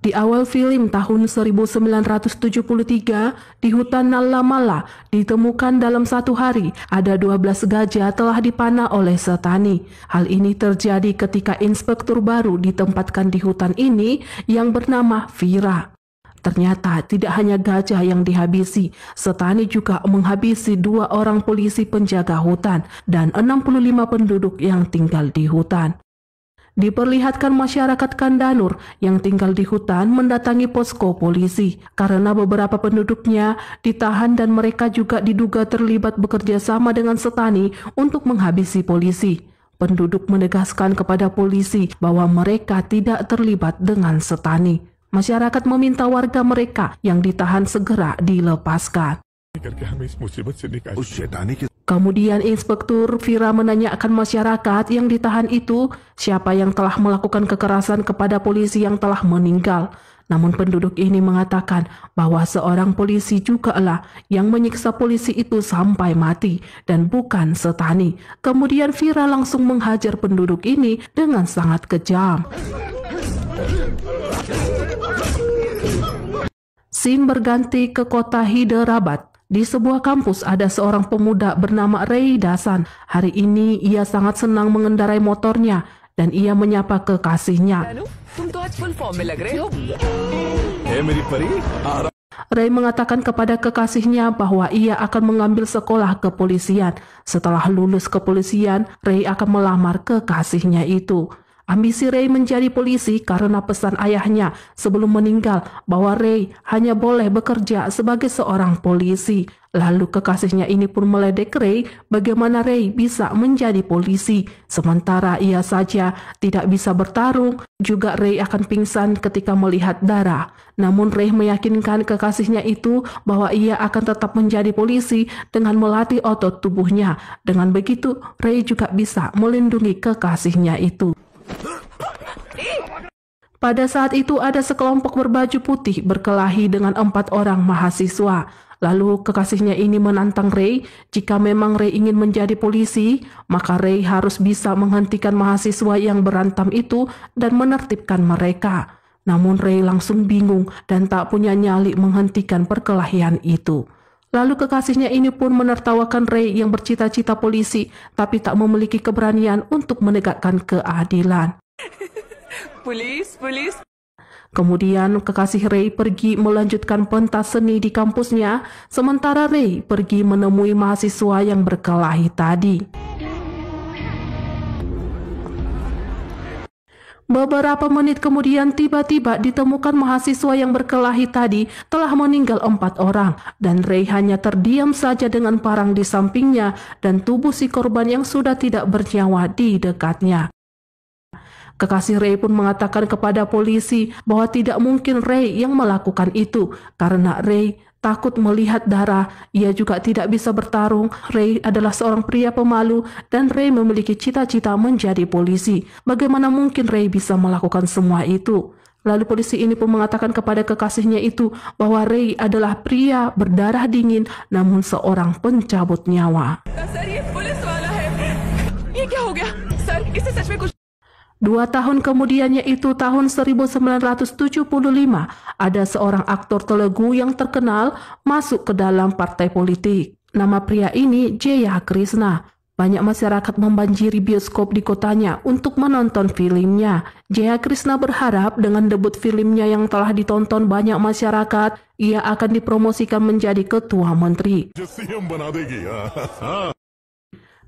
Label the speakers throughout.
Speaker 1: Di awal film tahun 1973, di hutan Nallamala ditemukan dalam satu hari ada 12 gajah telah dipanah oleh Setani. Hal ini terjadi ketika inspektur baru ditempatkan di hutan ini yang bernama Vira. Ternyata tidak hanya gajah yang dihabisi, Setani juga menghabisi 2 orang polisi penjaga hutan dan 65 penduduk yang tinggal di hutan. Diperlihatkan masyarakat Kandanur yang tinggal di hutan mendatangi posko polisi karena beberapa penduduknya ditahan dan mereka juga diduga terlibat bekerja sama dengan Setani untuk menghabisi polisi. Penduduk menegaskan kepada polisi bahwa mereka tidak terlibat dengan Setani. Masyarakat meminta warga mereka yang ditahan segera dilepaskan. Kemudian Inspektur Vira menanyakan masyarakat yang ditahan itu siapa yang telah melakukan kekerasan kepada polisi yang telah meninggal. Namun penduduk ini mengatakan bahwa seorang polisi jugalah yang menyiksa polisi itu sampai mati dan bukan Setani. Kemudian Vira langsung menghajar penduduk ini dengan sangat kejam. Scene berganti ke kota Hyderabad. Di sebuah kampus ada seorang pemuda bernama Ray Dasan. Hari ini ia sangat senang mengendarai motornya dan ia menyapa kekasihnya. Ray mengatakan kepada kekasihnya bahwa ia akan mengambil sekolah kepolisian. Setelah lulus kepolisian, Ray akan melamar kekasihnya itu. Ambisi Ray menjadi polisi karena pesan ayahnya sebelum meninggal bahwa Ray hanya boleh bekerja sebagai seorang polisi. Lalu kekasihnya ini pun meledek Ray bagaimana Ray bisa menjadi polisi, sementara ia saja tidak bisa bertarung. Juga Ray akan pingsan ketika melihat darah. Namun Ray meyakinkan kekasihnya itu bahwa ia akan tetap menjadi polisi dengan melatih otot tubuhnya. Dengan begitu Ray juga bisa melindungi kekasihnya itu. Pada saat itu ada sekelompok berbaju putih berkelahi dengan 4 orang mahasiswa. Lalu kekasihnya ini menantang Ray, jika memang Ray ingin menjadi polisi, maka Ray harus bisa menghentikan mahasiswa yang berantem itu dan menertibkan mereka. Namun Ray langsung bingung dan tak punya nyali menghentikan perkelahian itu. Lalu kekasihnya ini pun menertawakan Ray yang bercita-cita polisi tapi tak memiliki keberanian untuk menegakkan keadilan. Polis. Kemudian kekasih Ray pergi melanjutkan pentas seni di kampusnya, sementara Ray pergi menemui mahasiswa yang berkelahi tadi. Beberapa menit kemudian tiba-tiba ditemukan mahasiswa yang berkelahi tadi telah meninggal 4 orang dan Ray hanya terdiam saja dengan parang di sampingnya dan tubuh si korban yang sudah tidak bernyawa di dekatnya. Kekasih Ray pun mengatakan kepada polisi bahwa tidak mungkin Ray yang melakukan itu karena Ray takut melihat darah. Ia juga tidak bisa bertarung. Ray adalah seorang pria pemalu dan Ray memiliki cita-cita menjadi polisi. Bagaimana mungkin Ray bisa melakukan semua itu? Lalu polisi ini pun mengatakan kepada kekasihnya itu bahwa Ray adalah pria berdarah dingin namun seorang pencabut nyawa. 2 tahun kemudian, yaitu tahun 1975, ada seorang aktor Telugu yang terkenal masuk ke dalam partai politik. Nama pria ini Jaya Krishna. Banyak masyarakat membanjiri bioskop di kotanya untuk menonton filmnya. Jaya Krishna berharap dengan debut filmnya yang telah ditonton banyak masyarakat, ia akan dipromosikan menjadi ketua menteri.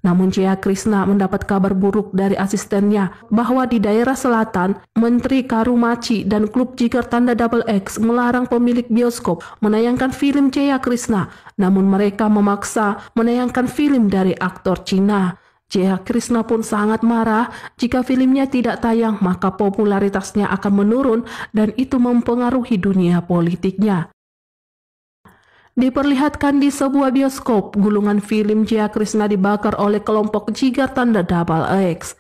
Speaker 1: Namun Jaya Krishna mendapat kabar buruk dari asistennya bahwa di daerah selatan, Menteri Karumachi dan klub Jigar Tanda Double X melarang pemilik bioskop menayangkan film Jaya Krishna. Namun mereka memaksa menayangkan film dari aktor Cina. Jaya Krishna pun sangat marah. Jika filmnya tidak tayang, maka popularitasnya akan menurun dan itu mempengaruhi dunia politiknya. Diperlihatkan di sebuah bioskop, gulungan film Jaya Krishna dibakar oleh kelompok Jigar Tanda Double X.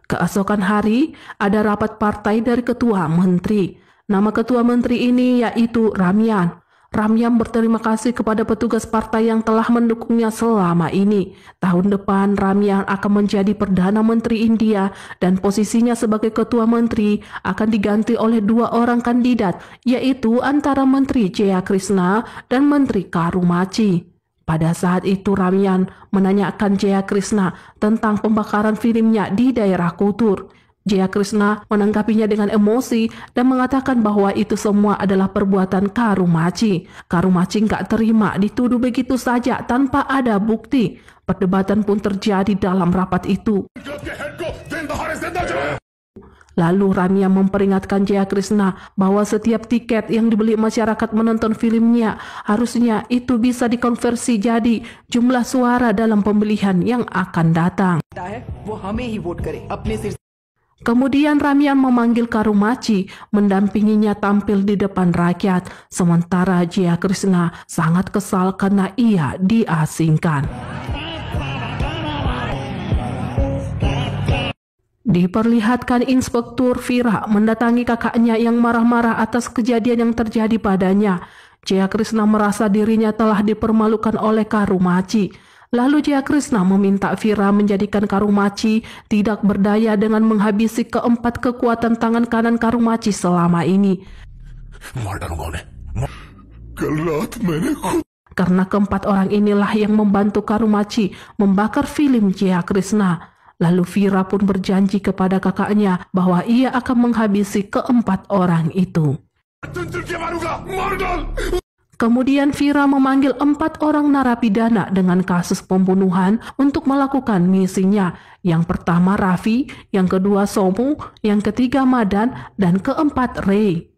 Speaker 1: Keesokan hari, ada rapat partai dari ketua menteri. Nama ketua menteri ini yaitu Ramyan. Ramyan berterima kasih kepada petugas partai yang telah mendukungnya selama ini. Tahun depan Ramyan akan menjadi Perdana Menteri India dan posisinya sebagai Ketua Menteri akan diganti oleh 2 orang kandidat, yaitu antara Menteri Jayakrishna dan Menteri Karumachi. Pada saat itu Ramyan menanyakan Jayakrishna tentang pembakaran filmnya di daerah Kutur. Jayakrishna menanggapinya dengan emosi dan mengatakan bahwa itu semua adalah perbuatan Karumachi. Karumachi nggak terima dituduh begitu saja tanpa ada bukti. Perdebatan pun terjadi dalam rapat itu. Lalu Ramyan memperingatkan Jayakrishna bahwa setiap tiket yang dibeli masyarakat menonton filmnya harusnya itu bisa dikonversi jadi jumlah suara dalam pemilihan yang akan datang. Kemudian Ramyan memanggil Karumachi mendampinginya tampil di depan rakyat, sementara Jayakrishna sangat kesal karena ia diasingkan. Diperlihatkan Inspektur Vira mendatangi kakaknya yang marah-marah atas kejadian yang terjadi padanya. Jayakrishna merasa dirinya telah dipermalukan oleh Karumachi. Lalu Jayakrishna meminta Vira menjadikan Karumachi tidak berdaya dengan menghabisi keempat kekuatan tangan kanan Karumachi selama ini. Karena keempat orang inilah yang membantu Karumachi membakar film Jayakrishna. Lalu Vira pun berjanji kepada kakaknya bahwa ia akan menghabisi keempat orang itu. Kemudian Vira memanggil 4 orang narapidana dengan kasus pembunuhan untuk melakukan misinya. Yang pertama Raffi, yang kedua Somu, yang ketiga Madan, dan keempat Ray.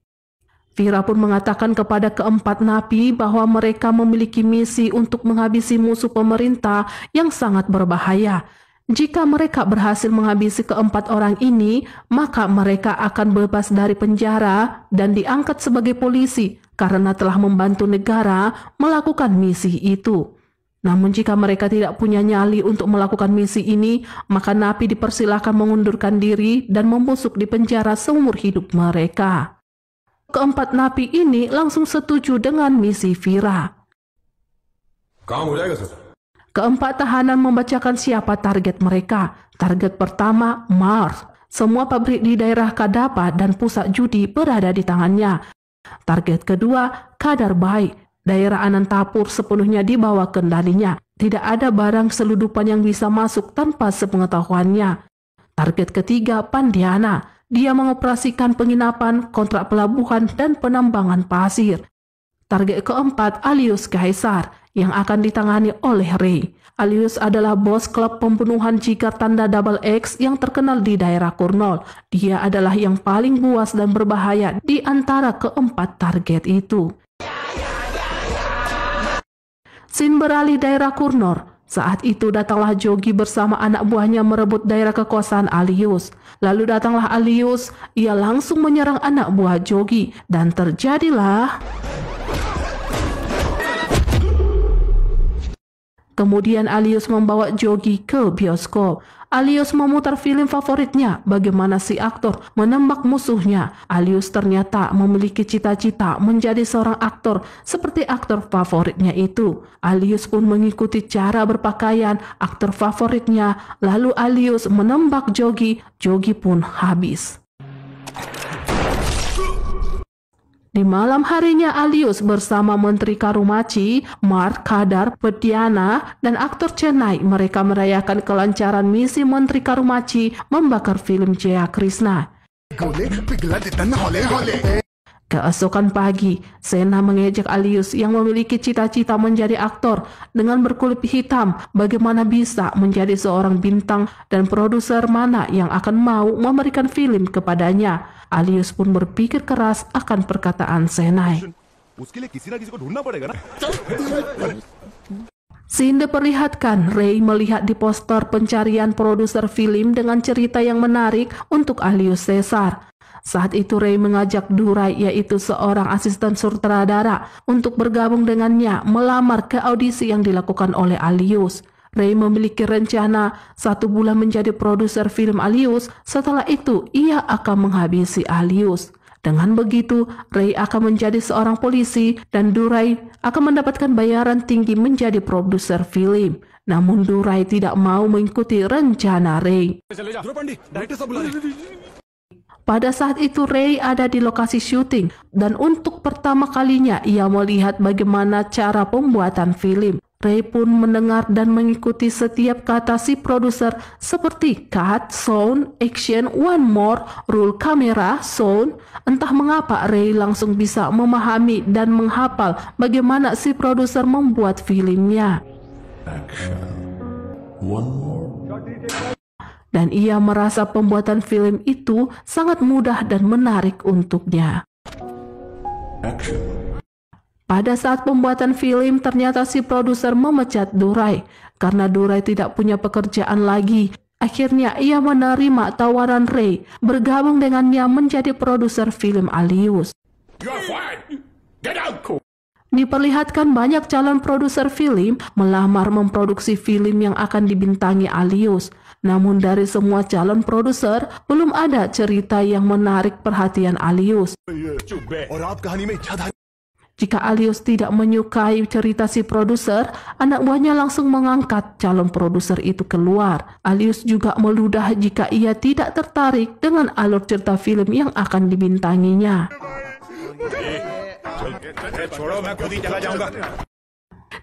Speaker 1: Vira pun mengatakan kepada keempat napi bahwa mereka memiliki misi untuk menghabisi musuh pemerintah yang sangat berbahaya. Jika mereka berhasil menghabisi keempat orang ini, maka mereka akan bebas dari penjara dan diangkat sebagai polisi karena telah membantu negara melakukan misi itu. Namun jika mereka tidak punya nyali untuk melakukan misi ini, maka napi dipersilakan mengundurkan diri dan membusuk di penjara seumur hidup mereka. Keempat napi ini langsung setuju dengan misi Vira. Keempat tahanan membacakan siapa target mereka. Target pertama, Mars. Semua pabrik di daerah Kadapa dan pusat judi berada di tangannya. Target kedua, Kadar Baik. Daerah Anantapur sepenuhnya di bawah kendalinya. Tidak ada barang seludupan yang bisa masuk tanpa sepengetahuannya. Target ketiga, Pandiana. Dia mengoperasikan penginapan, kontrak pelabuhan, dan penambangan pasir. Target keempat, Alius Kaisar, yang akan ditangani oleh Ray. Alius adalah bos klub pembunuhan jigar tanda double X yang terkenal di daerah Kurnol. Dia adalah yang paling buas dan berbahaya di antara keempat target itu. Scene beralih daerah Kurnor. Saat itu datanglah Jogi bersama anak buahnya merebut daerah kekuasaan Alius. Lalu datanglah Alius, ia langsung menyerang anak buah Jogi dan terjadilah... Kemudian Alius membawa Jogi ke bioskop. Alius memutar film favoritnya, bagaimana si aktor menembak musuhnya. Alius ternyata memiliki cita-cita menjadi seorang aktor seperti aktor favoritnya itu. Alius pun mengikuti cara berpakaian aktor favoritnya. Lalu Alius menembak Jogi, Jogi pun habis. Di malam harinya Alius bersama Menteri Karumachi, Mark Kadar, Pediana, dan aktor Chennai mereka merayakan kelancaran misi Menteri Karumachi membakar film Jayakrishna. Keesokan pagi, Sena mengejek Alius yang memiliki cita-cita menjadi aktor dengan berkulit hitam. Bagaimana bisa menjadi seorang bintang dan produser mana yang akan mau memberikan film kepadanya. Alius pun berpikir keras akan perkataan Senai. Scene diperlihatkan Ray melihat di poster pencarian produser film dengan cerita yang menarik untuk Alius Caesar. Saat itu Ray mengajak Durai, yaitu seorang asisten sutradara, untuk bergabung dengannya melamar ke audisi yang dilakukan oleh Alius. Ray memiliki rencana 1 bulan menjadi produser film Alius, setelah itu ia akan menghabisi Alius. Dengan begitu, Ray akan menjadi seorang polisi dan Durai akan mendapatkan bayaran tinggi menjadi produser film. Namun Durai tidak mau mengikuti rencana Ray. Pada saat itu Ray ada di lokasi syuting dan untuk pertama kalinya ia melihat bagaimana cara pembuatan film. Ray pun mendengar dan mengikuti setiap kata si produser seperti cut, sound, action, one more, roll kamera, sound. Entah mengapa Ray langsung bisa memahami dan menghafal bagaimana si produser membuat filmnya.
Speaker 2: Action. One more.
Speaker 1: Dan ia merasa pembuatan film itu sangat mudah dan menarik untuknya.
Speaker 2: Action.
Speaker 1: Pada saat pembuatan film, ternyata si produser memecat Durai karena Durai tidak punya pekerjaan lagi. Akhirnya ia menerima tawaran Ray bergabung dengannya menjadi produser film Alius. Diperlihatkan banyak calon produser film melamar memproduksi film yang akan dibintangi Alius. Namun dari semua calon produser, belum ada cerita yang menarik perhatian Alius. Jika Alius tidak menyukai cerita si produser, anak buahnya langsung mengangkat calon produser itu keluar. Alius juga meludah jika ia tidak tertarik dengan alur cerita film yang akan dibintanginya.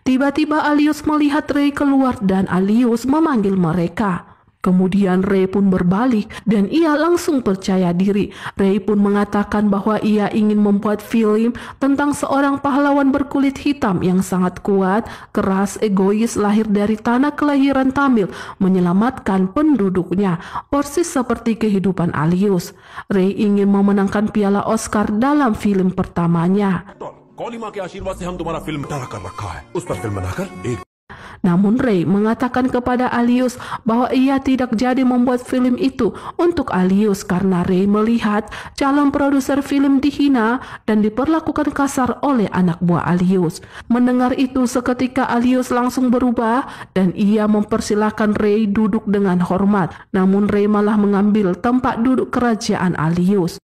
Speaker 1: Tiba-tiba Alius melihat Ray keluar dan Alius memanggil mereka. Kemudian Ray pun berbalik dan ia langsung percaya diri. Ray pun mengatakan bahwa ia ingin membuat film tentang seorang pahlawan berkulit hitam yang sangat kuat, keras, egois, lahir dari tanah kelahiran Tamil, menyelamatkan penduduknya, persis seperti kehidupan Alius. Ray ingin memenangkan piala Oscar dalam film pertamanya. Namun Ray mengatakan kepada Alius bahwa ia tidak jadi membuat film itu untuk Alius karena Ray melihat calon produser film dihina dan diperlakukan kasar oleh anak buah Alius. Mendengar itu seketika Alius langsung berubah dan ia mempersilahkan Ray duduk dengan hormat. Namun Ray malah mengambil tempat duduk kerajaan Alius.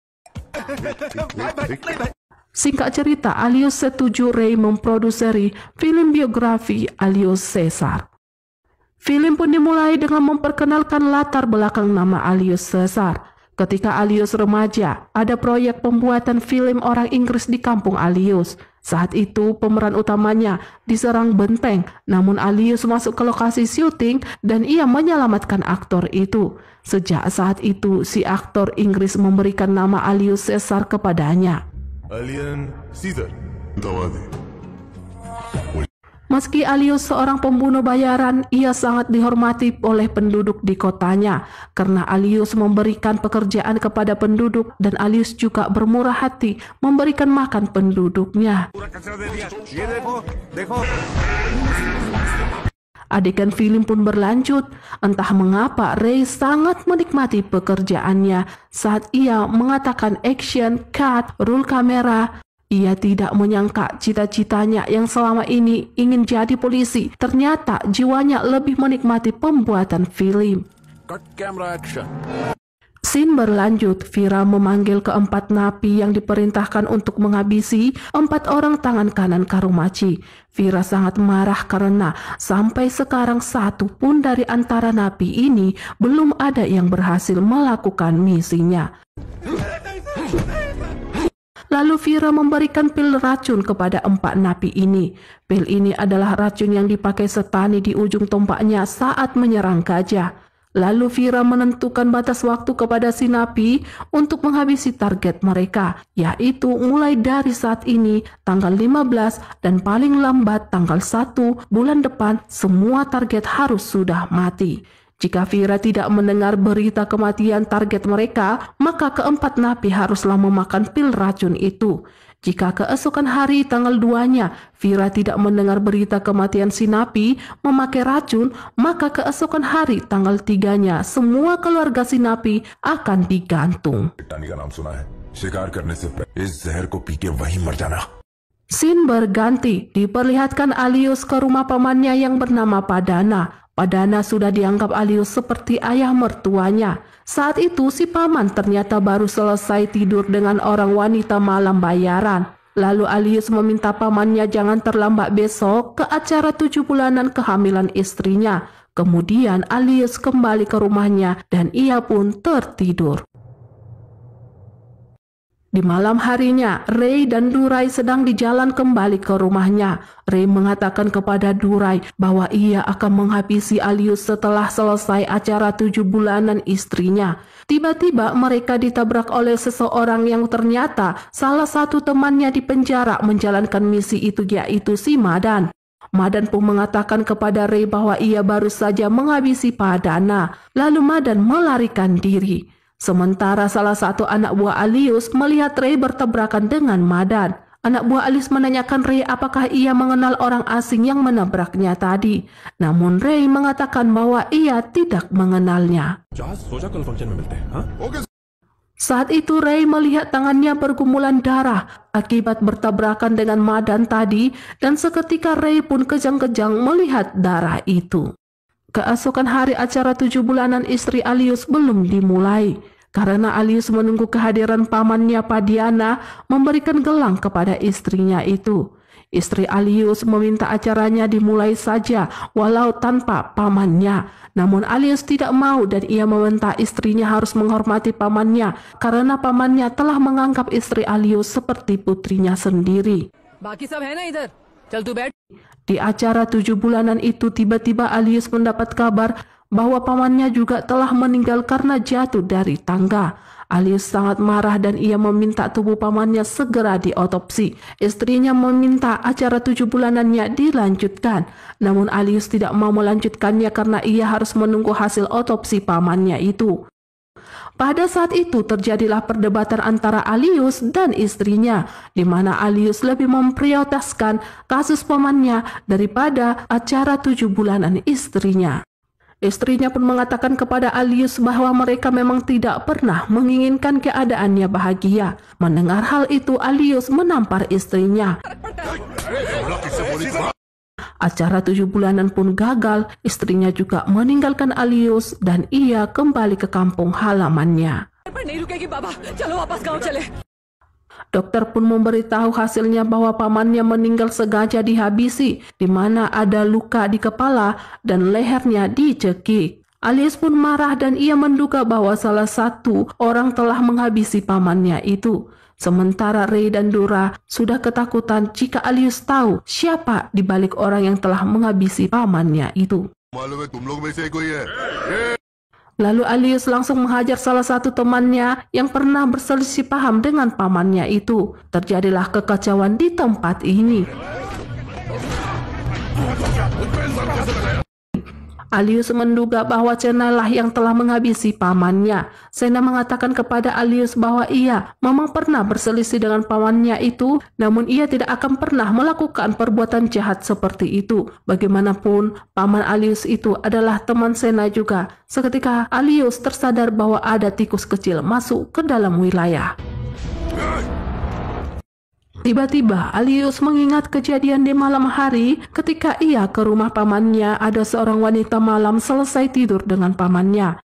Speaker 1: Singkat cerita, Alius setuju Ray memproduseri film biografi Alius Caesar. Film pun dimulai dengan memperkenalkan latar belakang nama Alius Caesar. Ketika Alius remaja, ada proyek pembuatan film orang Inggris di kampung Alius. Saat itu pemeran utamanya diserang benteng, namun Alius masuk ke lokasi syuting dan ia menyelamatkan aktor itu. Sejak saat itu, si aktor Inggris memberikan nama Alius Caesar kepadanya.
Speaker 2: Alien Caesar.
Speaker 1: Meski Alius seorang pembunuh bayaran, ia sangat dihormati oleh penduduk di kotanya karena Alius memberikan pekerjaan kepada penduduk dan Alius juga bermurah hati memberikan makan penduduknya. Adegan film pun berlanjut. Entah mengapa Ray sangat menikmati pekerjaannya saat ia mengatakan action, cut, roll kamera. Ia tidak menyangka cita-citanya yang selama ini ingin jadi polisi. Ternyata jiwanya lebih menikmati pembuatan film.
Speaker 2: Cut camera action.
Speaker 1: Scene berlanjut, Vira memanggil keempat napi yang diperintahkan untuk menghabisi 4 orang tangan kanan Karumachi. Vira sangat marah karena sampai sekarang satu pun dari antara napi ini belum ada yang berhasil melakukan misinya. Lalu Vira memberikan pil racun kepada 4 napi ini. Pil ini adalah racun yang dipakai Setani di ujung tombaknya saat menyerang gajah. Lalu Vira menentukan batas waktu kepada si napi untuk menghabisi target mereka, yaitu mulai dari saat ini, tanggal 15 dan paling lambat tanggal 1 bulan depan, semua target harus sudah mati. Jika Vira tidak mendengar berita kematian target mereka, maka keempat napi haruslah memakan pil racun itu. Jika keesokan hari tanggal 2-nya Vira tidak mendengar berita kematian si napi memakai racun, maka keesokan hari tanggal 3-nya semua keluarga si napi akan digantung. Scene berganti, diperlihatkan Alius ke rumah pamannya yang bernama Padana. Padana sudah dianggap Alius seperti ayah mertuanya. Saat itu si paman ternyata baru selesai tidur dengan orang wanita malam bayaran. Lalu Alius meminta pamannya jangan terlambat besok ke acara 7 bulanan kehamilan istrinya. Kemudian Alius kembali ke rumahnya dan ia pun tertidur. Di malam harinya, Ray dan Durai sedang di jalan kembali ke rumahnya. Ray mengatakan kepada Durai bahwa ia akan menghabisi Alius setelah selesai acara 7 bulanan istrinya. Tiba-tiba mereka ditabrak oleh seseorang yang ternyata salah satu temannya di penjara menjalankan misi itu, yaitu si Madan. Madan pun mengatakan kepada Ray bahwa ia baru saja menghabisi Padana. Lalu Madan melarikan diri. Sementara salah satu anak buah Alius melihat Ray bertabrakan dengan Madan. Anak buah Alius menanyakan Ray apakah ia mengenal orang asing yang menabraknya tadi. Namun Ray mengatakan bahwa ia tidak mengenalnya. Saat itu Ray melihat tangannya bergumulan darah akibat bertabrakan dengan Madan tadi, dan seketika Ray pun kejang-kejang melihat darah itu. Keesokan hari acara 7 bulanan istri Alius belum dimulai. Karena Alius menunggu kehadiran pamannya Padiana memberikan gelang kepada istrinya itu. Istri Alius meminta acaranya dimulai saja walau tanpa pamannya. Namun Alius tidak mau dan ia meminta istrinya harus menghormati pamannya karena pamannya telah menganggap istri Alius seperti putrinya sendiri. Di acara 7 bulanan itu tiba-tiba Alius mendapat kabar bahwa pamannya juga telah meninggal karena jatuh dari tangga. Alius sangat marah dan ia meminta tubuh pamannya segera diotopsi. Istrinya meminta acara 7 bulanannya dilanjutkan. Namun Alius tidak mau melanjutkannya karena ia harus menunggu hasil otopsi pamannya itu. Pada saat itu terjadilah perdebatan antara Alius dan istrinya, di mana Alius lebih memprioritaskan kasus pamannya daripada acara 7 bulanan istrinya. Istrinya pun mengatakan kepada Alius bahwa mereka memang tidak pernah menginginkan keadaannya bahagia. Mendengar hal itu, Alius menampar istrinya. Acara 7 bulanan pun gagal, istrinya juga meninggalkan Alius dan ia kembali ke kampung halamannya. Dokter pun memberitahu hasilnya bahwa pamannya meninggal sengaja dihabisi, di mana ada luka di kepala dan lehernya dicekik. Alius pun marah dan ia menduga bahwa salah satu orang telah menghabisi pamannya itu. Sementara Ray dan Dura sudah ketakutan jika Alius tahu siapa di balik orang yang telah menghabisi pamannya itu. Lalu Alius langsung menghajar salah satu temannya yang pernah berselisih paham dengan pamannya itu. Terjadilah kekacauan di tempat ini. Alius menduga bahwa Sena lah yang telah menghabisi pamannya. Sena mengatakan kepada Alius bahwa ia memang pernah berselisih dengan pamannya itu, namun ia tidak akan pernah melakukan perbuatan jahat seperti itu. Bagaimanapun, paman Alius itu adalah teman Sena juga. Seketika Alius tersadar bahwa ada tikus kecil masuk ke dalam wilayah. Tiba-tiba Alius mengingat kejadian di malam hari ketika ia ke rumah pamannya. Ada seorang wanita malam selesai tidur dengan pamannya.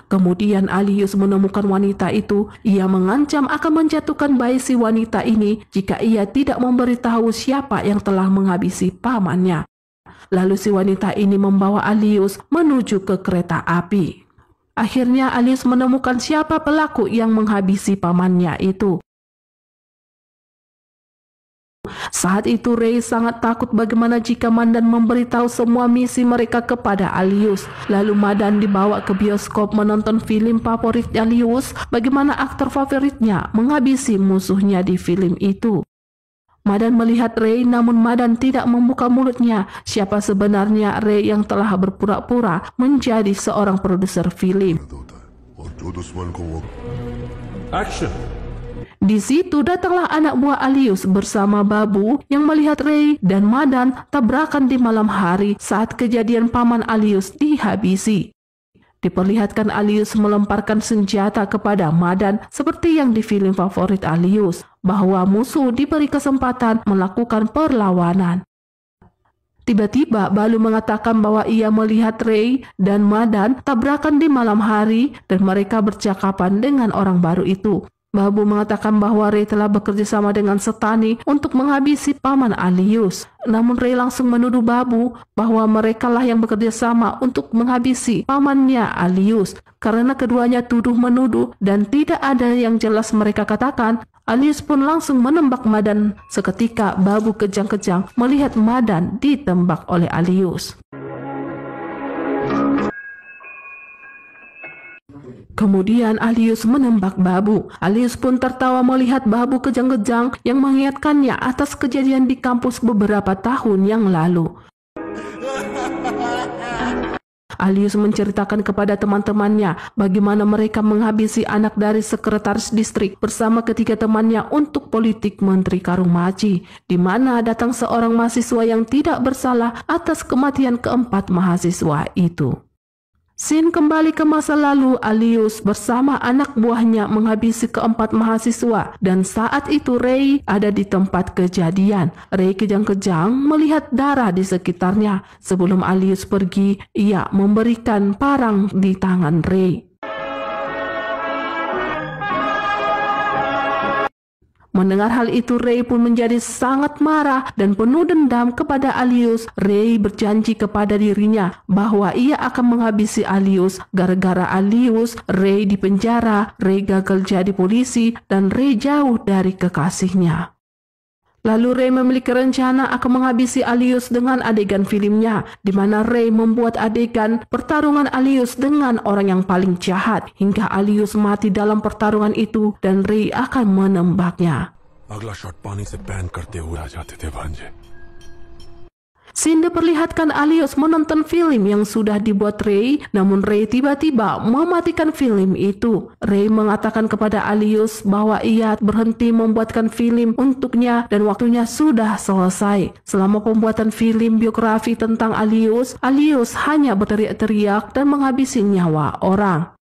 Speaker 1: Kemudian Alius menemukan wanita itu. Ia mengancam akan menjatuhkan bayi si wanita ini jika ia tidak memberitahu siapa yang telah menghabisi pamannya. Lalu si wanita ini membawa Alius menuju ke kereta api. Akhirnya Alius menemukan siapa pelaku yang menghabisi pamannya itu. Saat itu Ray sangat takut bagaimana jika Madan memberitahu semua misi mereka kepada Alius. Lalu Madan dibawa ke bioskop menonton film favorit Alius, bagaimana aktor favoritnya menghabisi musuhnya di film itu. Madan melihat Ray namun Madan tidak membuka mulutnya. Siapa sebenarnya Ray yang telah berpura-pura menjadi seorang produser film.
Speaker 2: Action!
Speaker 1: Di situ datanglah anak buah Alius bersama Babu yang melihat Ray dan Madan tabrakan di malam hari saat kejadian paman Alius dihabisi. Diperlihatkan Alius melemparkan senjata kepada Madan seperti yang di film favorit Alius, bahwa musuh diberi kesempatan melakukan perlawanan. Tiba-tiba Balu mengatakan bahwa ia melihat Ray dan Madan tabrakan di malam hari dan mereka bercakapan dengan orang baru itu. Babu mengatakan bahwa Ray telah bekerja sama dengan Setani untuk menghabisi paman Alius. Namun Ray langsung menuduh Babu bahwa merekalah yang bekerja sama untuk menghabisi pamannya Alius. Karena keduanya tuduh-menuduh dan tidak ada yang jelas mereka katakan, Alius pun langsung menembak Madan. Seketika Babu kejang-kejang melihat Madan ditembak oleh Alius. Kemudian Alius menembak Babu. Alius pun tertawa melihat Babu kejang-kejang yang mengingatkannya atas kejadian di kampus beberapa tahun yang lalu. Alius menceritakan kepada teman-temannya bagaimana mereka menghabisi anak dari sekretaris distrik bersama ketiga temannya untuk politik Menteri Karungmaji, di mana datang seorang mahasiswa yang tidak bersalah atas kematian keempat mahasiswa itu. Scene kembali ke masa lalu. Alius bersama anak buahnya menghabisi keempat mahasiswa dan saat itu Ray ada di tempat kejadian. Ray kejang-kejang melihat darah di sekitarnya. Sebelum Alius pergi, ia memberikan parang di tangan Ray. Mendengar hal itu, Ray pun menjadi sangat marah dan penuh dendam kepada Alius. Ray berjanji kepada dirinya bahwa ia akan menghabisi Alius. Gara-gara Alius, Ray dipenjara, Ray gagal jadi polisi, dan Ray jauh dari kekasihnya. Lalu Ray memiliki rencana akan menghabisi Alius dengan adegan filmnya, di mana Ray membuat adegan pertarungan Alius dengan orang yang paling jahat, hingga Alius mati dalam pertarungan itu dan Ray akan menembaknya.
Speaker 2: अगला शॉट पानी से बैन करते हुए आ जाते थे भांजे.
Speaker 1: Scene diperlihatkan Alius menonton film yang sudah dibuat Ray, namun Ray tiba-tiba mematikan film itu. Ray mengatakan kepada Alius bahwa ia berhenti membuatkan film untuknya dan waktunya sudah selesai. Selama pembuatan film biografi tentang Alius, Alius hanya berteriak-teriak dan menghabisi nyawa orang.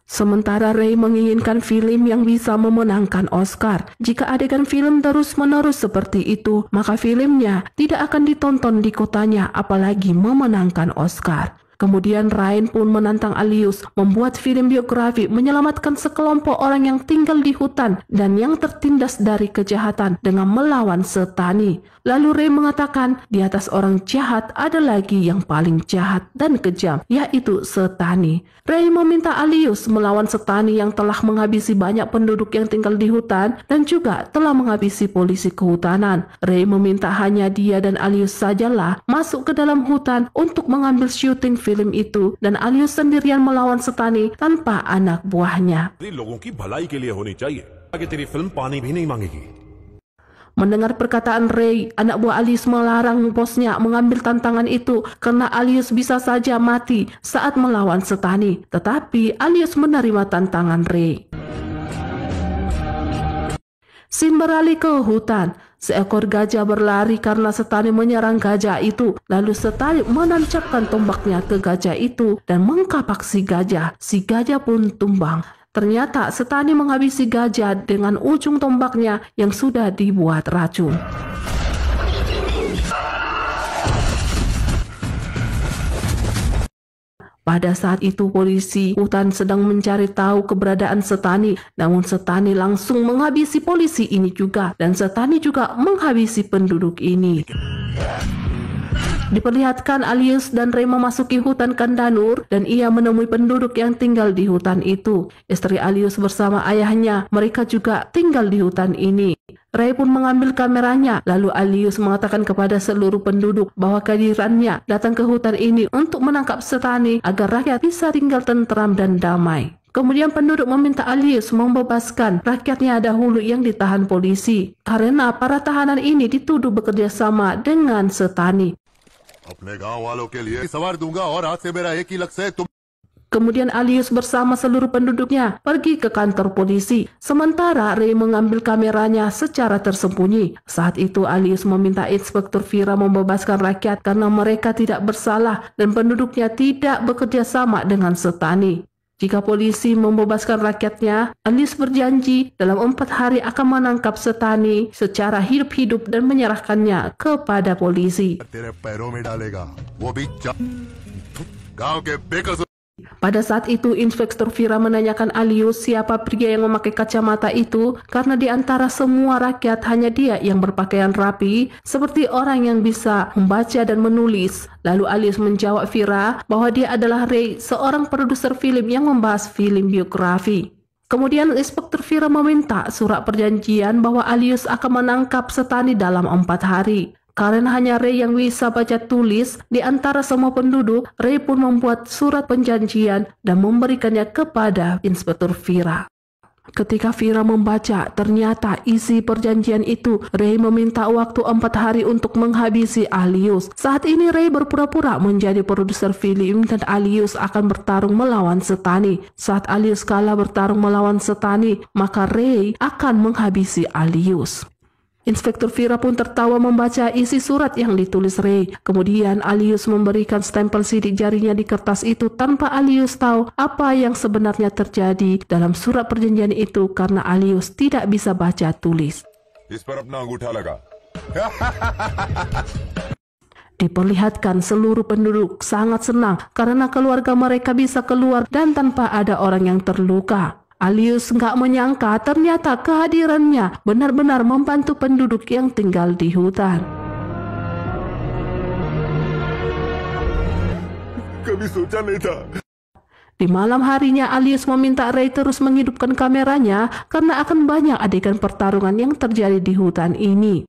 Speaker 1: Sementara Ray menginginkan film yang bisa memenangkan Oscar. Jika adegan film terus-menerus seperti itu, maka filmnya tidak akan ditonton di kotanya, apalagi memenangkan Oscar. Kemudian Ryan pun menantang Alius membuat film biografi menyelamatkan sekelompok orang yang tinggal di hutan dan yang tertindas dari kejahatan dengan melawan Setani. Lalu Ray mengatakan di atas orang jahat ada lagi yang paling jahat dan kejam, yaitu Setani. Ray meminta Alius melawan Setani yang telah menghabisi banyak penduduk yang tinggal di hutan dan juga telah menghabisi polisi kehutanan. Ray meminta hanya dia dan Alius sajalah masuk ke dalam hutan untuk mengambil syuting film itu dan Alius sendirian melawan Setani tanpa anak buahnya. Mendengar perkataan Ray, anak buah Alius melarang bosnya mengambil tantangan itu karena Alius bisa saja mati saat melawan Setani. Tetapi Alius menerima tantangan Ray. Scene beralih ke hutan. Seekor gajah berlari karena Setani menyerang gajah itu. Lalu Setani menancapkan tombaknya ke gajah itu dan mengkapak si gajah. Si gajah pun tumbang. Ternyata Setani menghabisi gajah dengan ujung tombaknya yang sudah dibuat racun. Pada saat itu polisi hutan sedang mencari tahu keberadaan Setani, namun Setani langsung menghabisi polisi ini juga dan Setani juga menghabisi penduduk ini. Diperlihatkan Alius dan Ray memasuki hutan Kandanur dan ia menemui penduduk yang tinggal di hutan itu. Istri Alius bersama ayahnya, mereka juga tinggal di hutan ini. Ray pun mengambil kameranya, lalu Alius mengatakan kepada seluruh penduduk bahwa kehadirannya datang ke hutan ini untuk menangkap Setani agar rakyat bisa tinggal tentram dan damai. Kemudian penduduk meminta Alius membebaskan rakyatnya dahulu yang ditahan polisi, karena para tahanan ini dituduh bekerja sama dengan Setani. Kemudian Alius bersama seluruh penduduknya pergi ke kantor polisi. Sementara Ray mengambil kameranya secara tersembunyi. Saat itu Alius meminta Inspektur Vira membebaskan rakyat karena mereka tidak bersalah dan penduduknya tidak bekerja sama dengan Setani. Jika polisi membebaskan rakyatnya, Alius berjanji dalam 4 hari akan menangkap Setani secara hidup-hidup dan menyerahkannya kepada polisi.
Speaker 3: तेरे पैरों में डालेगा वो भी गांव के बेकसूर।
Speaker 1: Pada saat itu, Inspektur Vira menanyakan Alius siapa pria yang memakai kacamata itu, karena di antara semua rakyat hanya dia yang berpakaian rapi, seperti orang yang bisa membaca dan menulis. Lalu Alius menjawab Vira bahwa dia adalah Ray, seorang produser film yang membahas film biografi. Kemudian Inspektur Vira meminta surat perjanjian bahwa Alius akan menangkap Setani dalam 4 hari. Karena hanya Ray yang bisa baca tulis di antara semua penduduk, Ray pun membuat surat perjanjian dan memberikannya kepada Inspektur Vira. Ketika Vira membaca, ternyata isi perjanjian itu, Ray meminta waktu 4 hari untuk menghabisi Alius. Saat ini Ray berpura-pura menjadi produser film dan Alius akan bertarung melawan Setani. Saat Alius kalah bertarung melawan Setani, maka Ray akan menghabisi Alius. Inspektur Vira pun tertawa membaca isi surat yang ditulis Ray. Kemudian Alius memberikan stempel sidik jarinya di kertas itu tanpa Alius tahu apa yang sebenarnya terjadi dalam surat perjanjian itu karena Alius tidak bisa baca tulis.
Speaker 3: इस पर अपना अंगूठा लगा।
Speaker 1: Diperlihatkan seluruh penduduk sangat senang karena keluarga mereka bisa keluar dan tanpa ada orang yang terluka. Alius nggak menyangka ternyata kehadirannya benar-benar membantu penduduk yang tinggal di hutan.
Speaker 3: कभी सोचा नहीं था।
Speaker 1: Di malam harinya Alius meminta Ray terus menghidupkan kameranya karena akan banyak adegan pertarungan yang terjadi di hutan ini.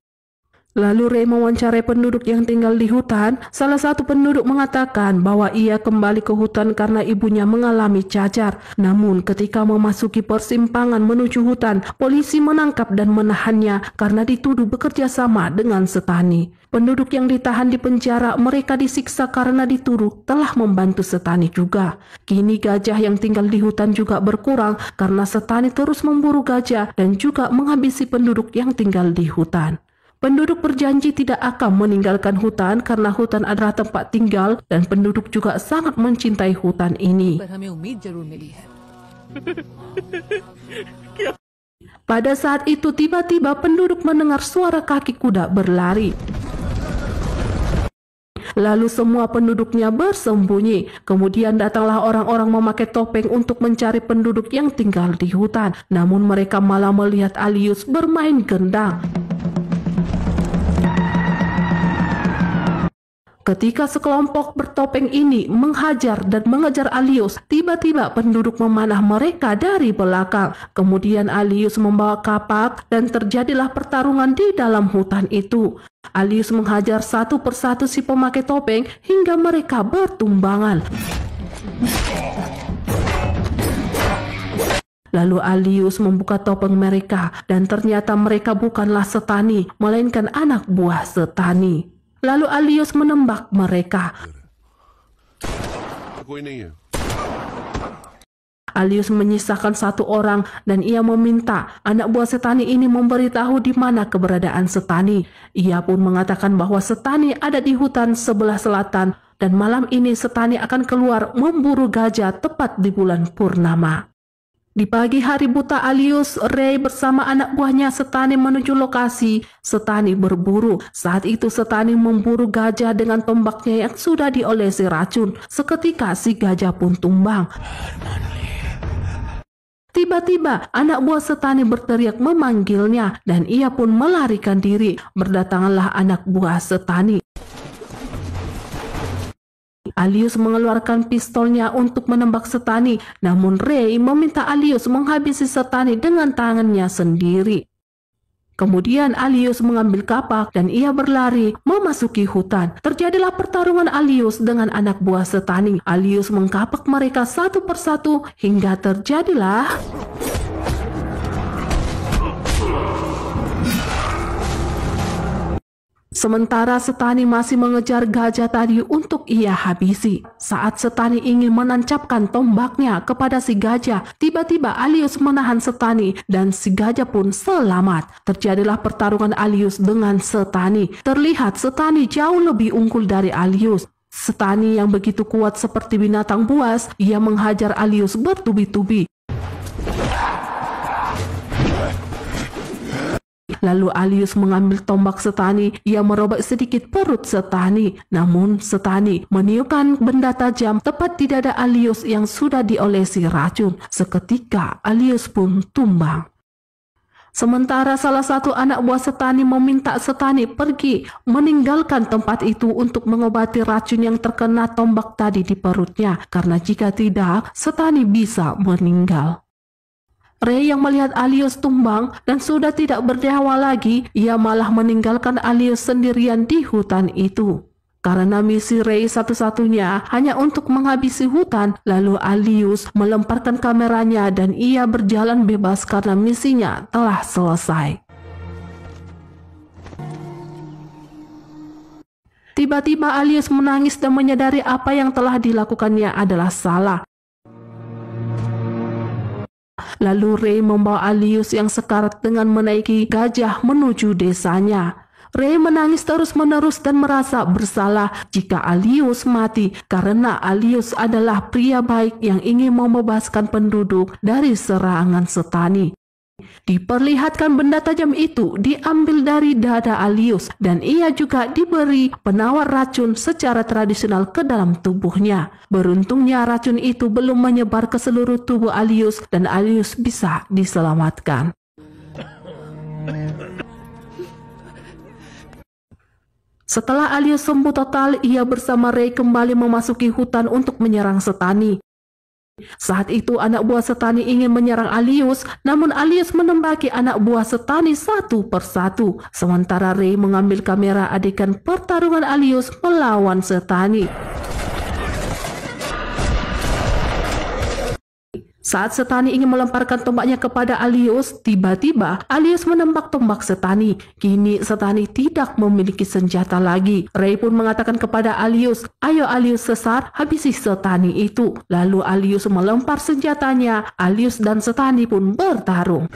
Speaker 1: Lalu Ray mewawancarai penduduk yang tinggal di hutan. Salah satu penduduk mengatakan bahwa ia kembali ke hutan karena ibunya mengalami cacar. Namun ketika memasuki persimpangan menuju hutan, polisi menangkap dan menahannya karena dituduh bekerja sama dengan Setani. Penduduk yang ditahan di penjara, mereka disiksa karena dituduh telah membantu Setani juga. Kini gajah yang tinggal di hutan juga berkurang karena Setani terus memburu gajah dan juga menghabisi penduduk yang tinggal di hutan. Penduduk berjanji tidak akan meninggalkan hutan karena hutan adalah tempat tinggal dan penduduk juga sangat mencintai hutan ini. Pada saat itu tiba-tiba penduduk mendengar suara kaki kuda berlari. Lalu semua penduduknya bersembunyi. Kemudian datanglah orang-orang memakai topeng untuk mencari penduduk yang tinggal di hutan. Namun mereka malah melihat Alius bermain gendang. Ketika sekelompok bertopeng ini menghajar dan mengejar Alius, tiba-tiba penduduk memanah mereka dari belakang. Kemudian Alius membawa kapak dan terjadilah pertarungan di dalam hutan itu. Alius menghajar satu persatu si pemakai topeng hingga mereka bertumbangan. Lalu Alius membuka topeng mereka dan ternyata mereka bukanlah Setani, melainkan anak buah Setani. Lalu Alius menembak mereka. Alius menyisakan satu orang dan ia meminta anak buah Setani ini memberitahu di mana keberadaan Setani. Ia pun mengatakan bahwa Setani ada di hutan sebelah selatan dan malam ini Setani akan keluar memburu gajah tepat di bulan purnama. Di pagi hari buta Alius, Ray bersama anak buahnya Setani menuju lokasi. Setani berburu. Saat itu Setani memburu gajah dengan tombaknya yang sudah diolesi racun. Seketika si gajah pun tumbang. Tiba-tiba anak buah Setani berteriak memanggilnya dan ia pun melarikan diri. Berdatanganlah anak buah Setani. Alius mengeluarkan pistolnya untuk menembak Setani, namun Ray meminta Alius menghabisi Setani dengan tangannya sendiri. Kemudian Alius mengambil kapak dan ia berlari memasuki hutan. Terjadilah pertarungan Alius dengan anak buah Setani. Alius mengkapak mereka satu persatu hingga terjadilah sementara Setani masih mengejar gajah tadi untuk ia habisi. Saat Setani ingin menancapkan tombaknya kepada si gajah, tiba-tiba Alius menahan Setani dan si gajah pun selamat. Terjadilah pertarungan Alius dengan Setani. Terlihat Setani jauh lebih unggul dari Alius. Setani yang begitu kuat seperti binatang buas, ia menghajar Alius bertubi-tubi. Lalu Alius mengambil tombak Setani, ia merobek sedikit perut Setani. Namun Setani meniupkan benda tajam tepat di dada Alius yang sudah diolesi racun. Seketika Alius pun tumbang. Sementara salah satu anak buah Setani meminta Setani pergi meninggalkan tempat itu untuk mengobati racun yang terkena tombak tadi di perutnya, karena jika tidak Setani bisa meninggal. Ray yang melihat Alius tumbang dan sudah tidak bernyawa lagi, ia malah meninggalkan Alius sendirian di hutan itu. Karena misi Ray satu-satunya hanya untuk menghabisi hutan, lalu Alius melemparkan kameranya dan ia berjalan bebas karena misinya telah selesai. Tiba-tiba Alius menangis dan menyadari apa yang telah dilakukannya adalah salah. Lalu Ray membawa Alius yang sekarat dengan menaiki gajah menuju desanya. Ray menangis terus-menerus dan merasa bersalah jika Alius mati karena Alius adalah pria baik yang ingin membebaskan penduduk dari serangan Setani. Diperlihatkan benda tajam itu diambil dari dada Alius dan ia juga diberi penawar racun secara tradisional ke dalam tubuhnya. Beruntungnya racun itu belum menyebar ke seluruh tubuh Alius dan Alius bisa diselamatkan. Setelah Alius sembuh total, ia bersama Ray kembali memasuki hutan untuk menyerang Setani. Saat itu anak buah Setani ingin menyerang Alius, namun Alius menembaki anak buah Setani satu persatu. Sementara Ray mengambil kamera adegan pertarungan Alius melawan Setani. Saat Setani ingin melemparkan tombaknya kepada Alius, tiba-tiba Alius menembak tombak Setani. Kini Setani tidak memiliki senjata lagi. Ray pun mengatakan kepada Alius, "Ayo Alius sesar, habisi Setani itu." Lalu Alius melempar senjatanya. Alius dan Setani pun bertarung.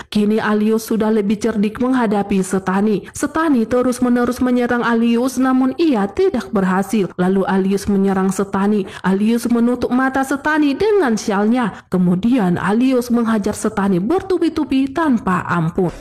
Speaker 1: Kini Alius sudah lebih cerdik menghadapi Setani. Setani terus-menerus menyerang Alius namun ia tidak berhasil. Lalu Alius menyerang Setani. Alius menutup mata Setani dengan syalnya. Kemudian Alius menghajar Setani bertubi-tubi tanpa ampun.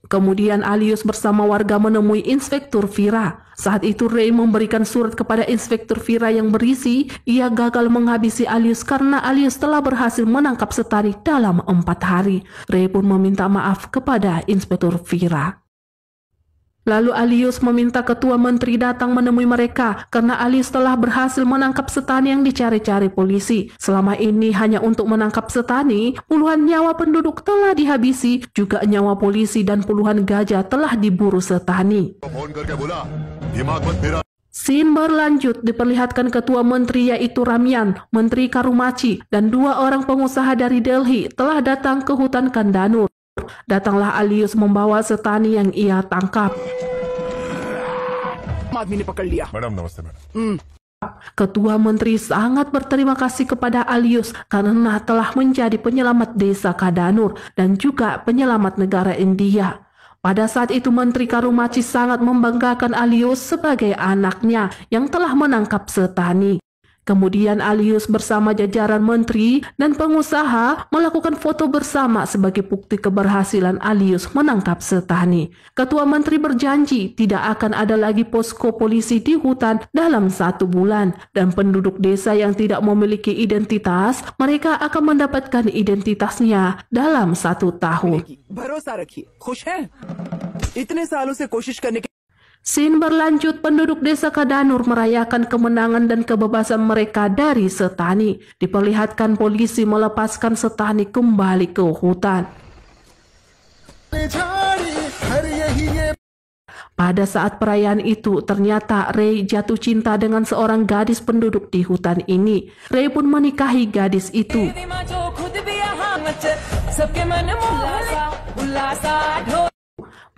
Speaker 1: Kemudian Alius bersama warga menemui Inspektur Vira. Saat itu Ray memberikan surat kepada Inspektur Vira yang berisi, ia gagal menghabisi Alius karena Alius telah berhasil menangkap Setani dalam 4 hari. Ray pun meminta maaf kepada Inspektur Vira. Lalu Alius meminta ketua menteri datang menemui mereka karena Alius telah berhasil menangkap Setani yang dicari-cari polisi. Selama ini hanya untuk menangkap Setani, puluhan nyawa penduduk telah dihabisi, juga nyawa polisi dan puluhan gajah telah diburu Setani. Scene berlanjut diperlihatkan ketua menteri yaitu Ramyan, Menteri Karumachi, dan 2 orang pengusaha dari Delhi telah datang ke hutan Kandanur. Datanglah Alius membawa Setani yang ia tangkap.
Speaker 2: Madam नमस्ते madam.
Speaker 1: Ketua menteri sangat berterima kasih kepada Alius karena telah menjadi penyelamat desa Kandanur dan juga penyelamat negara India. Pada saat itu Menteri Karumachi sangat membanggakan Alius sebagai anaknya yang telah menangkap Setani. Kemudian Alius bersama jajaran menteri dan pengusaha melakukan foto bersama sebagai bukti keberhasilan Alius menangkap Setani. Ketua menteri berjanji tidak akan ada lagi posko polisi di hutan dalam 1 bulan dan penduduk desa yang tidak memiliki identitas, mereka akan mendapatkan identitasnya dalam 1 tahun. Scene berlanjut, penduduk desa Kandanur merayakan kemenangan dan kebebasan mereka dari Setani. Diperlihatkan polisi melepaskan Setani kembali ke hutan. Pada saat perayaan itu, ternyata Ray jatuh cinta dengan seorang gadis penduduk di hutan ini. Ray pun menikahi gadis itu.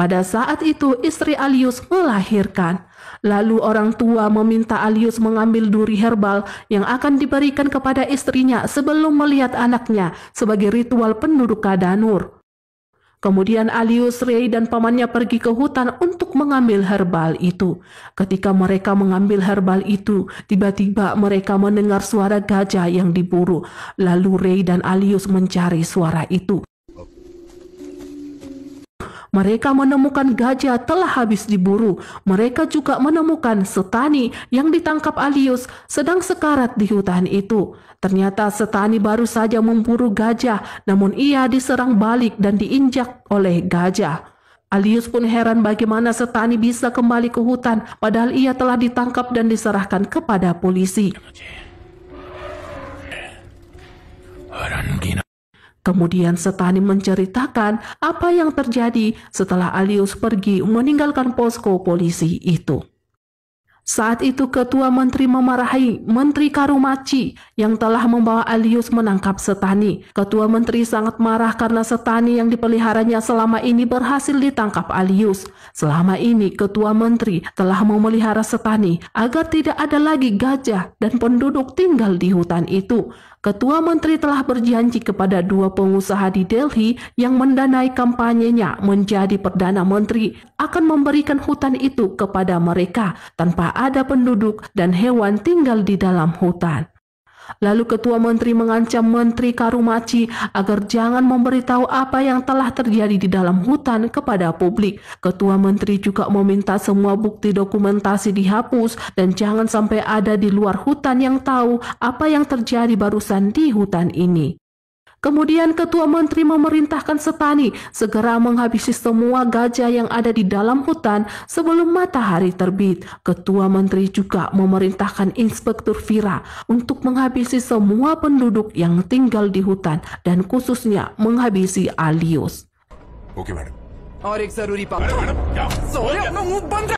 Speaker 1: Pada saat itu istri Alius melahirkan. Lalu orang tua meminta Alius mengambil duri herbal yang akan diberikan kepada istrinya sebelum melihat anaknya sebagai ritual penduduk Kandanur. Kemudian Alius, Ray, dan pamannya pergi ke hutan untuk mengambil herbal itu. Ketika mereka mengambil herbal itu, tiba-tiba mereka mendengar suara gajah yang diburu. Lalu Ray dan Alius mencari suara itu. Mereka menemukan gajah telah habis diburu. Mereka juga menemukan Setani yang ditangkap Alius sedang sekarat di hutan itu. Ternyata Setani baru saja memburu gajah, namun ia diserang balik dan diinjak oleh gajah. Alius pun heran bagaimana Setani bisa kembali ke hutan, padahal ia telah ditangkap dan diserahkan kepada polisi. Kemudian Setani menceritakan apa yang terjadi setelah Alius pergi meninggalkan posko polisi itu. Saat itu Ketua Menteri memarahi Menteri Karumachi yang telah membawa Alius menangkap Setani. Ketua Menteri sangat marah karena Setani yang dipeliharanya selama ini berhasil ditangkap Alius. Selama ini Ketua Menteri telah memelihara Setani agar tidak ada lagi gajah dan penduduk tinggal di hutan itu. Ketua Menteri telah berjanji kepada dua pengusaha di Delhi yang mendanai kampanyenya menjadi Perdana Menteri akan memberikan hutan itu kepada mereka tanpa ada penduduk dan hewan tinggal di dalam hutan. Lalu Ketua Menteri mengancam Menteri Karumachi agar jangan memberitahu apa yang telah terjadi di dalam hutan kepada publik. Ketua Menteri juga meminta semua bukti dokumentasi dihapus dan jangan sampai ada di luar hutan yang tahu apa yang terjadi barusan di hutan ini. Kemudian Ketua Menteri memerintahkan Setani segera menghabisi semua gajah yang ada di dalam hutan sebelum matahari terbit. Ketua Menteri juga memerintahkan Inspektur Vira untuk menghabisi semua penduduk yang tinggal di hutan dan khususnya menghabisi Alius.
Speaker 2: Okay madam.
Speaker 4: और एक जरूरी बात सोरे अपना मुंह बंद।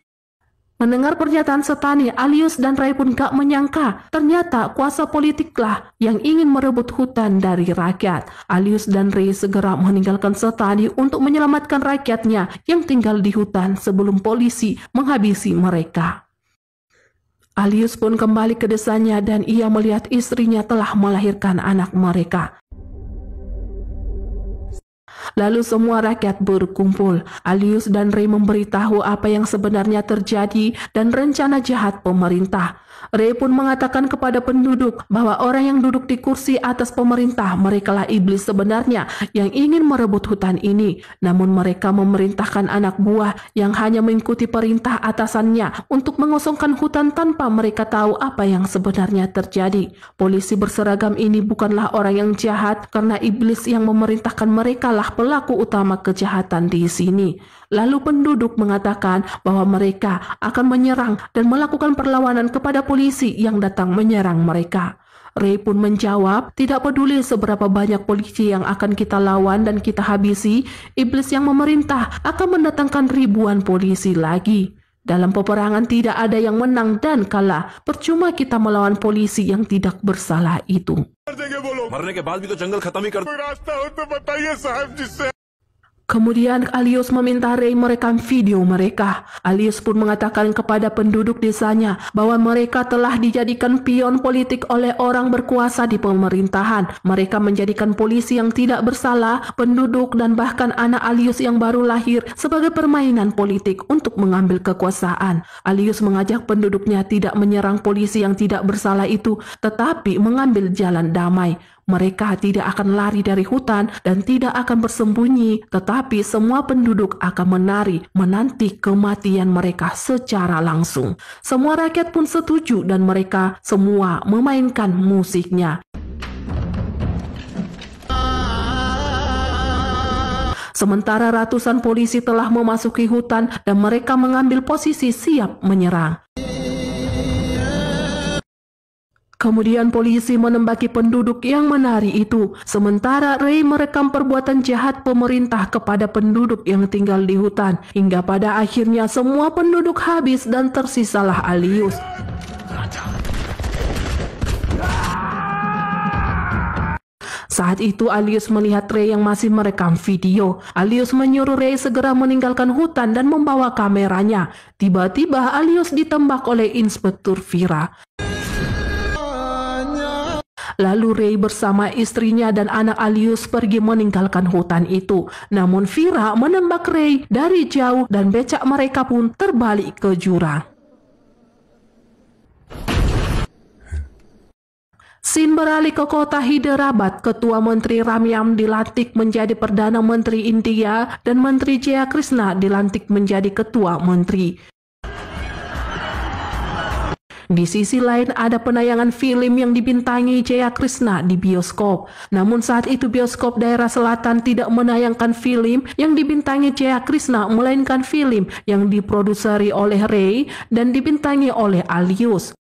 Speaker 1: Mendengar pernyataan Setani, Alius dan Ray pun gak menyangka ternyata kuasa politiklah yang ingin merebut hutan dari rakyat. Alius dan Ray segera meninggalkan Setani untuk menyelamatkan rakyatnya yang tinggal di hutan sebelum polisi menghabisi mereka. Alius pun kembali ke desanya dan ia melihat istrinya telah melahirkan anak mereka. Lalu semua rakyat berkumpul. Alius dan Ray memberitahu apa yang sebenarnya terjadi dan rencana jahat pemerintah. Ray pun mengatakan kepada penduduk bahwa orang yang duduk di kursi atas pemerintah merekalah iblis sebenarnya yang ingin merebut hutan ini. Namun mereka memerintahkan anak buah yang hanya mengikuti perintah atasannya untuk mengosongkan hutan tanpa mereka tahu apa yang sebenarnya terjadi. Polisi berseragam ini bukanlah orang yang jahat karena iblis yang memerintahkan mereka lah pelaku utama kejahatan di sini. Lalu penduduk mengatakan bahwa mereka akan menyerang dan melakukan perlawanan kepada polisi yang datang menyerang mereka. Ray pun menjawab, tidak peduli seberapa banyak polisi yang akan kita lawan dan kita habisi, iblis yang memerintah akan mendatangkan ribuan polisi lagi. Dalam peperangan tidak ada yang menang dan kalah, percuma kita melawan polisi yang tidak bersalah itu.
Speaker 2: मरने के बाद भी तो जंगल खत्म ही कर।
Speaker 3: रास्ता हो तो बताइए साहब जिससे।
Speaker 1: Kemudian Alius meminta Ray merekam video mereka. Alius pun mengatakan kepada penduduk desanya bahwa mereka telah dijadikan pion politik oleh orang berkuasa di pemerintahan. Mereka menjadikan polisi yang tidak bersalah, penduduk dan bahkan anak Alius yang baru lahir sebagai permainan politik untuk mengambil kekuasaan. Alius mengajak penduduknya tidak menyerang polisi yang tidak bersalah itu, tetapi mengambil jalan damai. Mereka tidak akan lari dari hutan dan tidak akan bersembunyi, tetapi semua penduduk akan menanti kematian mereka secara langsung. Semua rakyat pun setuju dan mereka semua memainkan musiknya. Sementara ratusan polisi telah memasuki hutan dan mereka mengambil posisi siap menyerang. Kemudian polisi menembaki penduduk yang menari itu. Sementara Ray merekam perbuatan jahat pemerintah kepada penduduk yang tinggal di hutan. Hingga pada akhirnya semua penduduk habis dan tersisalah Alius. Saat itu Alius melihat Ray yang masih merekam video. Alius menyuruh Ray segera meninggalkan hutan dan membawa kameranya. Tiba-tiba Alius ditembak oleh Inspektur Vira. Lalu Ray bersama istrinya dan anak Alius pergi meninggalkan hutan itu. Namun Vira menembak Ray dari jauh dan becak mereka pun terbalik ke jurang. Scene beralih ke kota Hyderabad. Ketua Menteri Ramyam dilantik menjadi Perdana Menteri India dan Menteri Jaya Krishna dilantik menjadi Ketua Menteri. Di sisi lain ada penayangan film yang dibintangi Jaya Krishna di bioskop. Namun saat itu bioskop daerah selatan tidak menayangkan film yang dibintangi Jaya Krishna, melainkan film yang diproduseri oleh Ray dan dibintangi oleh Alius.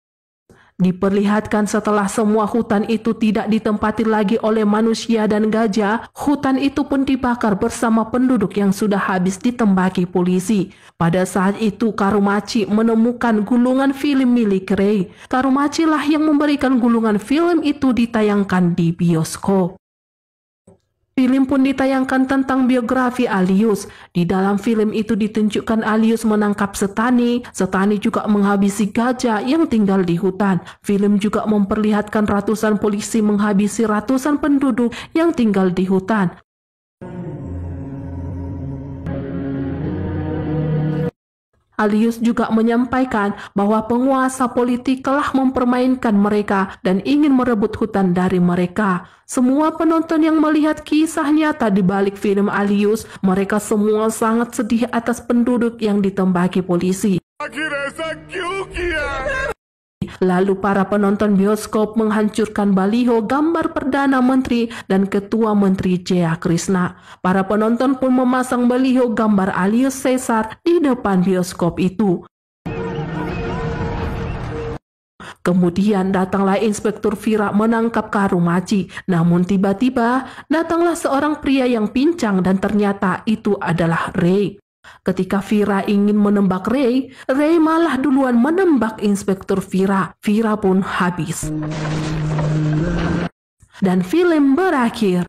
Speaker 1: Diperlihatkan setelah semua hutan itu tidak ditempati lagi oleh manusia dan gajah, hutan itu pun dibakar bersama penduduk yang sudah habis ditembaki polisi. Pada saat itu Karumachi menemukan gulungan film milik Ray. Karumachi lah yang memberikan gulungan film itu ditayangkan di bioskop. Film pun ditayangkan tentang biografi Alius. Di dalam film itu ditunjukkan Alius menangkap Setani. Setani juga menghabisi gajah yang tinggal di hutan. Film juga memperlihatkan ratusan polisi menghabisi ratusan penduduk yang tinggal di hutan. Alius juga menyampaikan bahwa penguasa politik telah mempermainkan mereka dan ingin merebut hutan dari mereka. Semua penonton yang melihat kisah nyata di balik film Alius, mereka semua sangat sedih atas penduduk yang ditembaki polisi. Lalu para penonton bioskop menghancurkan baliho gambar Perdana Menteri dan Ketua Menteri Jaya Krishna. Para penonton pun memasang baliho gambar Alius Caesar di depan bioskop itu. Kemudian datanglah Inspektur Vira menangkap Karumachi. Namun tiba-tiba datanglah seorang pria yang pincang dan ternyata itu adalah Ray. Ketika Vira ingin menembak Ray, Ray malah duluan menembak Inspektur Vira. Vira pun habis. Dan film berakhir.